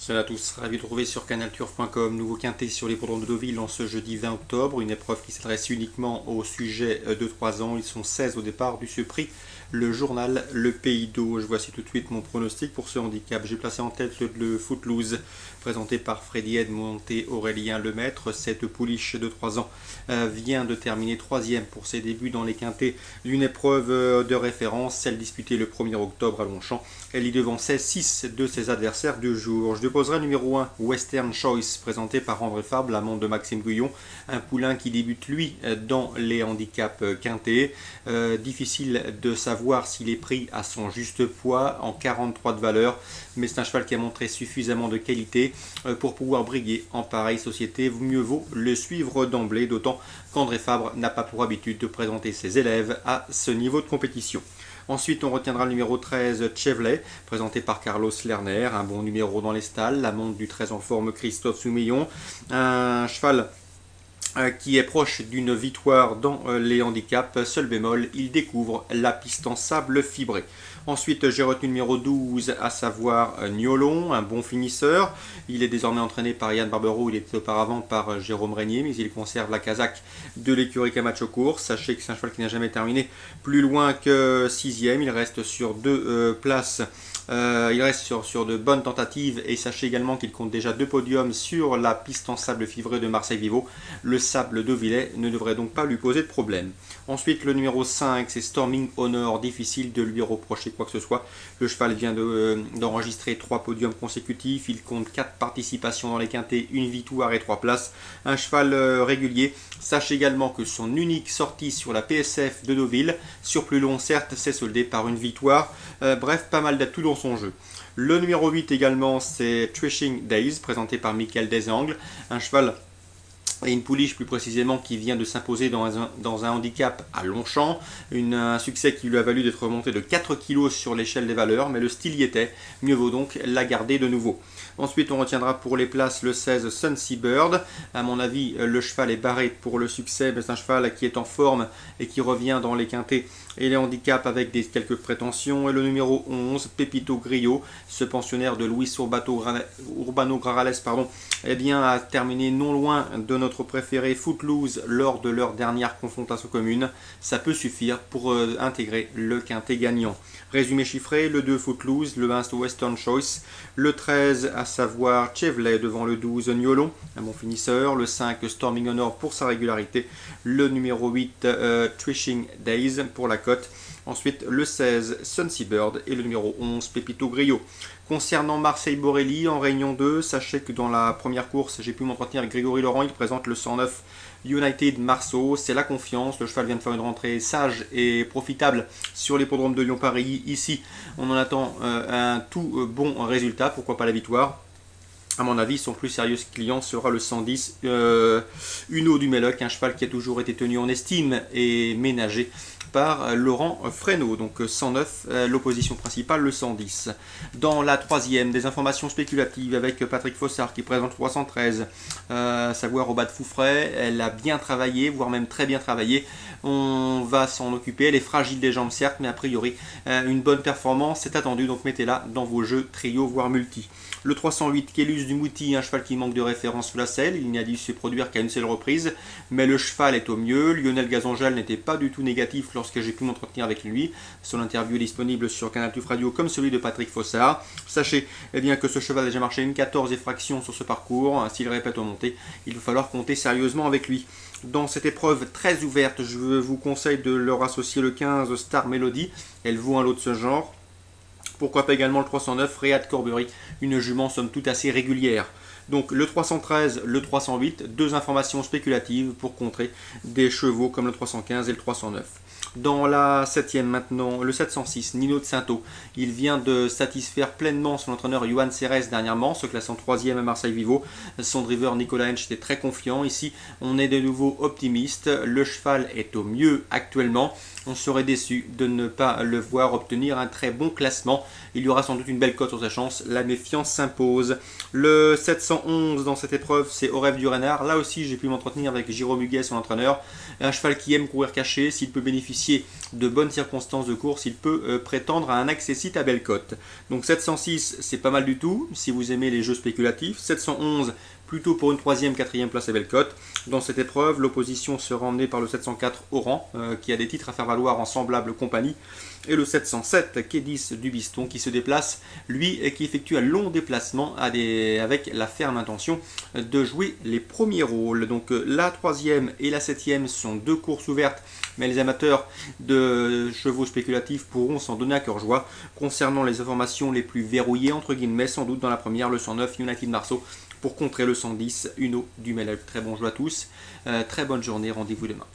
Salut à tous, ravi de retrouver sur canalturf.com, nouveau quintet sur l'hippodrome de Deauville en ce jeudi 20 octobre, une épreuve qui s'adresse uniquement aux sujets de 3 ans, ils sont 16 au départ du ce prix, le journal Le Pays d'Auge. Voici tout de suite mon pronostic pour ce handicap. J'ai placé en tête le Footloose, présenté par Freddy Edmond et Aurélien Lemaître. Cette pouliche de 3 ans vient de terminer 3e pour ses débuts dans les quintets d'une épreuve de référence, celle disputée le 1er octobre à Longchamp. Elle y devançait 6 de ses adversaires du jour. Je déposerai numéro 1, Western Choice, présenté par André Fabre, l'amant de Maxime Guyon. Un poulain qui débute, lui, dans les handicaps quintés. Difficile de savoir s'il est pris à son juste poids, en 43 de valeur. Mais c'est un cheval qui a montré suffisamment de qualité pour pouvoir briller en pareille société. Mieux vaut le suivre d'emblée, d'autant qu'André Fabre n'a pas pour habitude de présenter ses élèves à ce niveau de compétition. Ensuite, on retiendra le numéro 13, Chevlet, présenté par Carlos Lerner, un bon numéro dans les stalles, la montre du 13 en forme Christophe Soumillon, un cheval qui est proche d'une victoire dans les handicaps. Seul bémol, il découvre la piste en sable fibré. Ensuite, j'ai retenu le numéro 12, à savoir Niolon, un bon finisseur. Il est désormais entraîné par Yann Barbero, il était auparavant par Jérôme Régnier, mais il conserve la casaque de l'écurie Camacho Course. Sachez que c'est un cheval qui n'a jamais terminé plus loin que 6e, il reste sur 2 places. Il reste sur de bonnes tentatives et sachez également qu'il compte déjà 2 podiums sur la piste en sable fibré de Marseille Vivo. Le sable deauvillais ne devrait donc pas lui poser de problème. Ensuite, le numéro 5, c'est Storming Honor. Difficile de lui reprocher quoi que ce soit. Le cheval vient d'enregistrer 3 podiums consécutifs. Il compte 4 participations dans les quintets, 1 victoire et 3 places. Un cheval régulier. Sachez également que son unique sortie sur la PSF de Deauville, sur plus long certes, s'est soldée par une victoire. Bref, pas mal d'atouts dans son jeu. Le numéro 8 également, c'est Threshing Days, présenté par Michael Desangles. Un cheval et une pouliche plus précisément qui vient de s'imposer dans un handicap à Longchamp, un succès qui lui a valu d'être remonté de 4 kg sur l'échelle des valeurs, mais le style y était, mieux vaut donc la garder de nouveau. Ensuite, on retiendra pour les places le 16 Sunseabird. Bird. À mon avis, le cheval est barré pour le succès, mais c'est un cheval qui est en forme et qui revient dans les quintets et les handicaps avec quelques prétentions. Et le numéro 11, Pepito Grillo, ce pensionnaire de Luis Urbano Grajales, eh bien, a terminé non loin de notre préféré Footloose lors de leur dernière confrontation commune. Ça peut suffire pour intégrer le quintet gagnant. Résumé chiffré, le 2 Footloose, le 1 Western Choice, le 13 à savoir Chevlet devant le 12 Niolon, un bon finisseur, le 5 Storming Honor pour sa régularité, le numéro 8 Threshing Days pour la cote. Ensuite, le 16, Sunseabird et le numéro 11, Pepito Grillo. Concernant Marseille Borelli en Réunion 2, sachez que dans la première course, j'ai pu m'entretenir avec Grégory Laurent. Il présente le 109 United Marceau. C'est la confiance. Le cheval vient de faire une rentrée sage et profitable sur l'hippodrome de Lyon-Paris. Ici, on en attend un tout bon résultat. Pourquoi pas la victoire? À mon avis, son plus sérieux client sera le 110 Uno du Méloc, un cheval qui a toujours été tenu en estime et ménagé par Laurent Fresneau. Donc 109, l'opposition principale, le 110. Dans la troisième, des informations spéculatives avec Patrick Fossard qui présente 313, savoir au bas de Fouffray. Elle a bien travaillé, voire même très bien travaillé. On va s'en occuper. Elle est fragile des jambes certes, mais a priori une bonne performance est attendue. Donc mettez-la dans vos jeux trio, voire multi. Le 308, Kélus du Mouti, un cheval qui manque de référence sous la selle. Il n'y a dû se produire qu'à une seule reprise, mais le cheval est au mieux. Lionel Gazangel n'était pas du tout négatif lorsque j'ai pu m'entretenir avec lui. Son interview est disponible sur Canal Turf Radio comme celui de Patrick Fossard. Sachez bien que ce cheval a déjà marché une 14 fractions sur ce parcours. S'il répète aux montées, il va falloir compter sérieusement avec lui. Dans cette épreuve très ouverte, je vous conseille de leur associer le 15 Star Melody. Elle vaut un lot de ce genre. Pourquoi pas également le 309 Réad Corbery, une jument somme toute assez régulière. Donc le 313, le 308, deux informations spéculatives pour contrer des chevaux comme le 315 et le 309. Dans la 7e maintenant, le 706, Nino de Sainto. Il vient de satisfaire pleinement son entraîneur Johan Serres dernièrement, se classant 3e à Marseille Vivo. Son driver Nicolas Hench était très confiant. Ici, on est de nouveau optimiste. Le cheval est au mieux actuellement. On serait déçu de ne pas le voir obtenir un très bon classement. Il y aura sans doute une belle cote sur sa chance. La méfiance s'impose. Le 711 dans cette épreuve, c'est Au rêve du renard. Là aussi, j'ai pu m'entretenir avec Jérôme Huguet, son entraîneur. Un cheval qui aime courir caché. S'il peut bénéficier de bonnes circonstances de course, il peut prétendre à un accessit à belle cote. Donc 706, c'est pas mal du tout si vous aimez les jeux spéculatifs. 711, plutôt pour une 3e, 4e place à belle cote. Dans cette épreuve, l'opposition sera emmenée par le 704 Oran, qui a des titres à faire valoir en semblable compagnie, et le 707 Kédis du Biston, qui se déplace, lui, et qui effectue un long déplacement avec la ferme intention de jouer les premiers rôles. Donc la 3e et la 7e sont 2 courses ouvertes, mais les amateurs de chevaux spéculatifs pourront s'en donner à cœur joie. Concernant les informations les plus verrouillées, entre guillemets, sans doute dans la première, le 109 United Marceau, pour contrer le 110 Uno du Melel. Très bon jeu à tous, très bonne journée, rendez-vous demain.